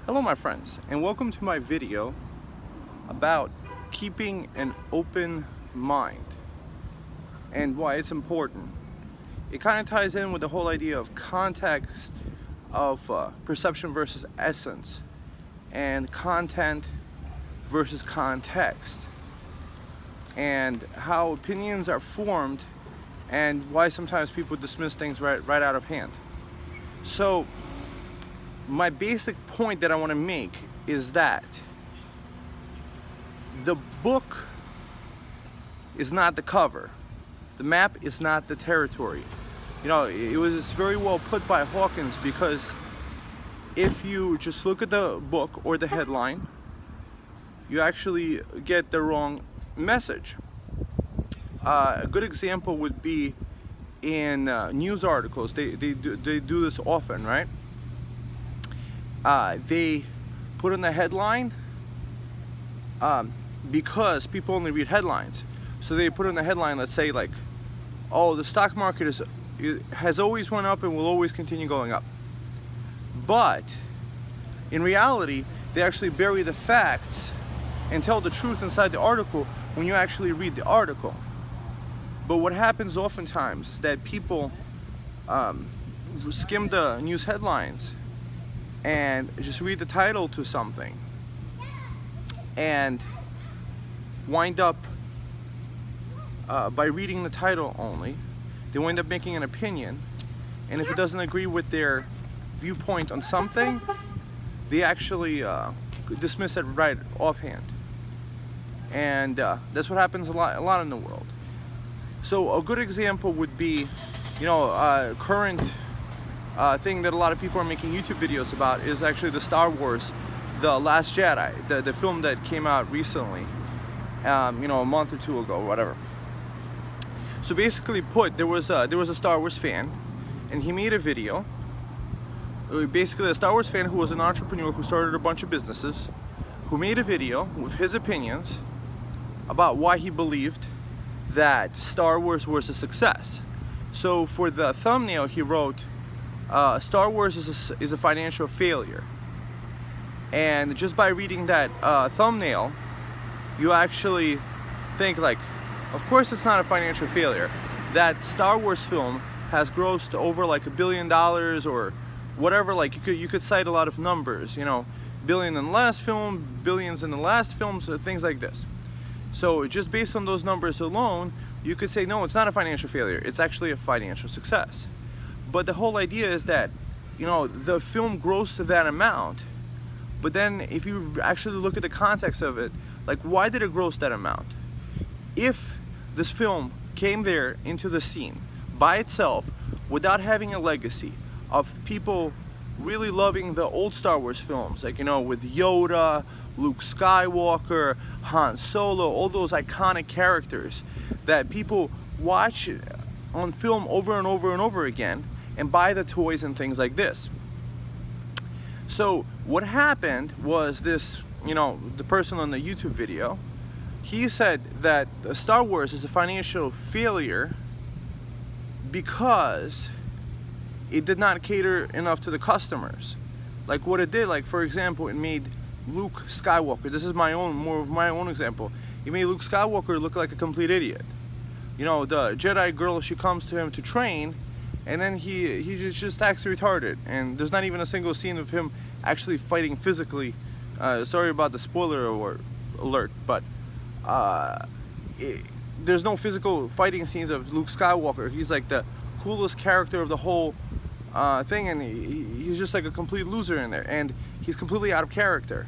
Hello my friends, and welcome to my video about keeping an open mind and why it's important. It kind of ties in with the whole idea of context of perception versus essence and content versus context, and how opinions are formed and why sometimes people dismiss things right out of hand. So my basic point that I want to make is that the book is not the cover. The map is not the territory. You know, it was very well put by Hawkins, because if you just look at the book or the headline, you actually get the wrong message. A good example would be in news articles. They do this often, right? They put in the headline because people only read headlines. So they put in the headline, let's say like, oh, the stock market has always went up and will always continue going up. But in reality, they actually bury the facts and tell the truth inside the article when you actually read the article. But what happens oftentimes is that people skim the news headlines and just read the title to something and wind up by reading the title only, they wind up making an opinion, and if it doesn't agree with their viewpoint on something, they actually dismiss it right offhand. And that's what happens a lot in the world. So a good example would be, you know, current thing that a lot of people are making YouTube videos about is actually the Star Wars, The Last Jedi, the film that came out recently, you know, a month or two ago, or whatever. So basically put, there was a Star Wars fan, and he made a video. Basically a Star Wars fan who was an entrepreneur who started a bunch of businesses, who made a video with his opinions about why he believed that Star Wars was a success. So for the thumbnail he wrote, Star Wars is a financial failure. And just by reading that thumbnail, you actually think like, of course it's not a financial failure. That Star Wars film has grossed over like $1 billion or whatever. Like you could cite a lot of numbers, you know, billion in the last film, billions in the last film, so things like this. So just based on those numbers alone, you could say, no, it's not a financial failure. It's actually a financial success. But the whole idea is that, you know, the film grossed that amount, but then if you actually look at the context of it, like, why did it gross that amount? If this film came there into the scene by itself without having a legacy of people really loving the old Star Wars films, like, you know, with Yoda, Luke Skywalker, Han Solo, all those iconic characters that people watch on film over and over and over again and buy the toys and things like this. So what happened was this, you know, the person on the YouTube video, he said that Star Wars is a financial failure because it did not cater enough to the customers. Like what it did, like for example, it made Luke Skywalker, this is more of my own example, it made Luke Skywalker look like a complete idiot. You know, the Jedi girl, she comes to him to train, and then he just acts retarded, and there's not even a single scene of him actually fighting physically. Sorry about the spoiler alert, but there's no physical fighting scenes of Luke Skywalker. He's like the coolest character of the whole thing, and he's just like a complete loser in there, and he's completely out of character.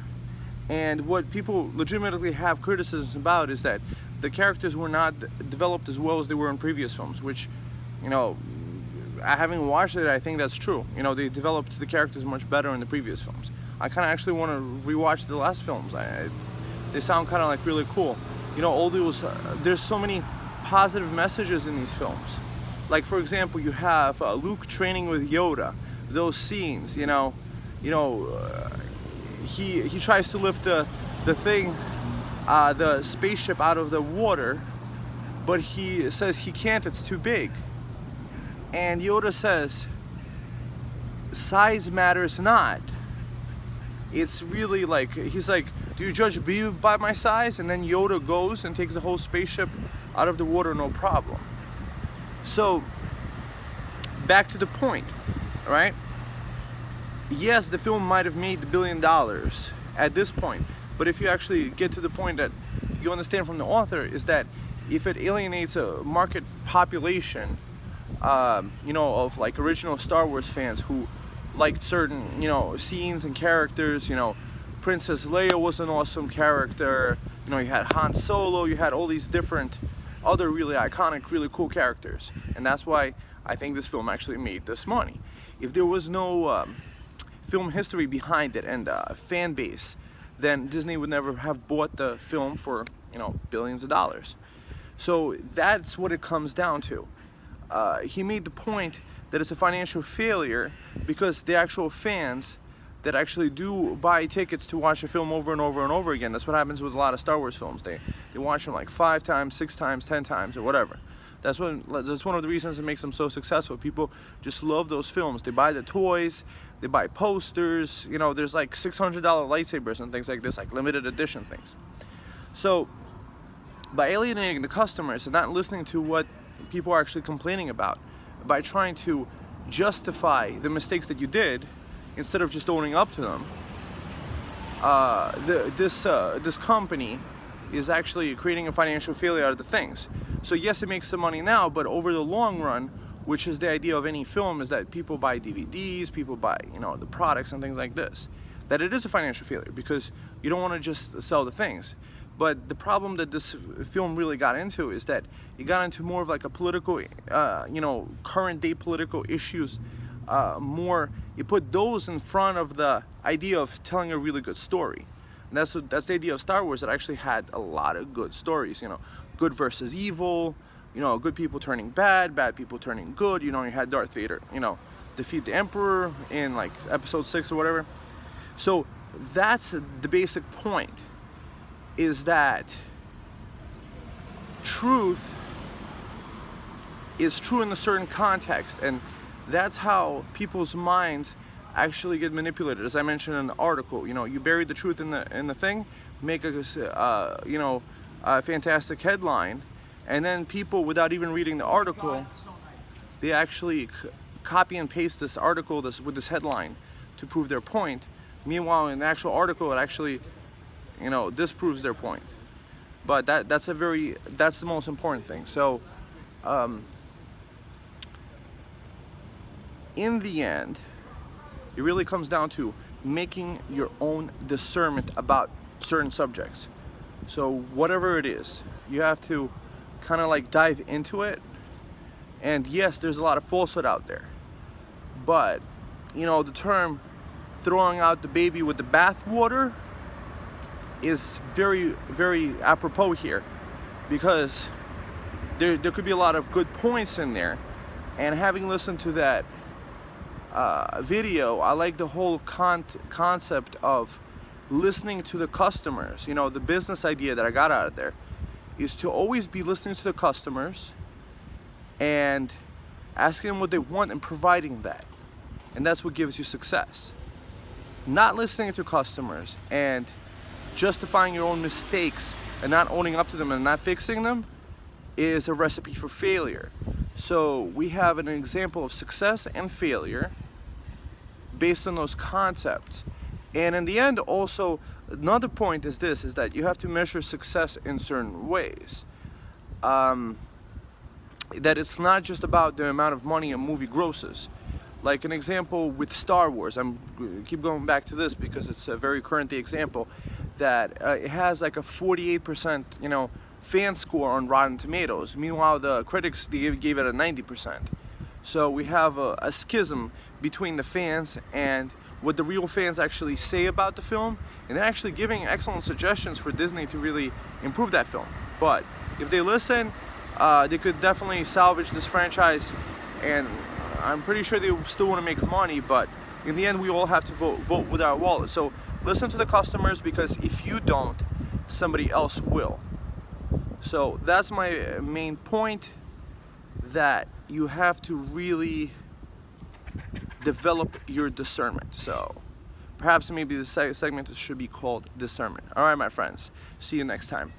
And what people legitimately have criticisms about is that the characters were not developed as well as they were in previous films, which, you know, having watched it, I think that's true. You know, they developed the characters much better in the previous films. I kind of actually want to rewatch the last films. They sound kind of like really cool. You know, all those, there's so many positive messages in these films. Like for example, you have Luke training with Yoda. Those scenes, you know, he tries to lift the thing, the spaceship out of the water, but he says he can't, it's too big. And Yoda says, size matters not. it's really like, he's like, do you judge me by my size? And then Yoda goes and takes the whole spaceship out of the water, no problem. So back to the point, right? Yes, the film might have made $1 billion at this point, but if you actually get to the point that you understand from the author, is that if it alienates a market population, you know, of like original Star Wars fans who liked certain, you know, scenes and characters, you know, Princess Leia was an awesome character, you know, you had Han Solo, you had all these different other really iconic, really cool characters, and that's why I think this film actually made this money. If there was no film history behind it and fan base, then Disney would never have bought the film for, you know, billions of dollars. So that's what it comes down to. He made the point that it's a financial failure because the actual fans that actually do buy tickets to watch a film over and over and over again, that's what happens with a lot of Star Wars films. They watch them like 5 times, 6 times, 10 times, or whatever. That's one of the reasons it makes them so successful. People just love those films. They buy the toys, they buy posters, you know, there's like $600 lightsabers and things like this, like limited edition things. So by alienating the customers and not listening to what people are actually complaining about, by trying to justify the mistakes that you did instead of just owning up to them, this company is actually creating a financial failure out of the things. So yes, it makes some money now, but over the long run, which is the idea of any film, is that people buy DVDs, people buy, you know, the products and things like this, that it is a financial failure because you don't want to just sell the things. But the problem that this film really got into is that it got into more of like a political, you know, current day political issues. More, you put those in front of the idea of telling a really good story. And that's the idea of Star Wars, that actually had a lot of good stories, you know, good versus evil, you know, good people turning bad, bad people turning good. You know, you had Darth Vader, you know, defeat the Emperor in like episode 6 or whatever. So that's the basic point, is that truth is true in a certain context, and that's how people's minds actually get manipulated. As I mentioned in the article, you know, you bury the truth in the thing, make a you know, a fantastic headline, and then people, without even reading the article, they actually copy and paste this article with this headline to prove their point. Meanwhile, in the actual article, it actually, you know, disproves their point. But that's the most important thing. So in the end, it really comes down to making your own discernment about certain subjects. So whatever it is, you have to kind of like dive into it. And yes, there's a lot of falsehood out there, but you know, the term throwing out the baby with the bathwater is very, very apropos here, because there could be a lot of good points in there. And having listened to that video, I like the whole concept of listening to the customers. You know, the business idea that I got out of there is to always be listening to the customers and asking them what they want and providing that. And that's what gives you success. Not listening to customers and justifying your own mistakes and not owning up to them and not fixing them is a recipe for failure. So we have an example of success and failure based on those concepts. And in the end, also, another point is this, is that you have to measure success in certain ways. That it's not just about the amount of money a movie grosses. Like an example with Star Wars, keep going back to this because it's a very current example, that it has like a 48%, you know, fan score on Rotten Tomatoes. Meanwhile, the critics, they gave it a 90%. So we have a schism between the fans and what the real fans actually say about the film, and they're actually giving excellent suggestions for Disney to really improve that film. But if they listen, they could definitely salvage this franchise, and I'm pretty sure they still want to make money, but in the end we all have to vote with our wallet. So listen to the customers, because if you don't, somebody else will. So that's my main point, that you have to really develop your discernment. So Perhaps maybe the segment should be called discernment. All right, my friends. See you next time.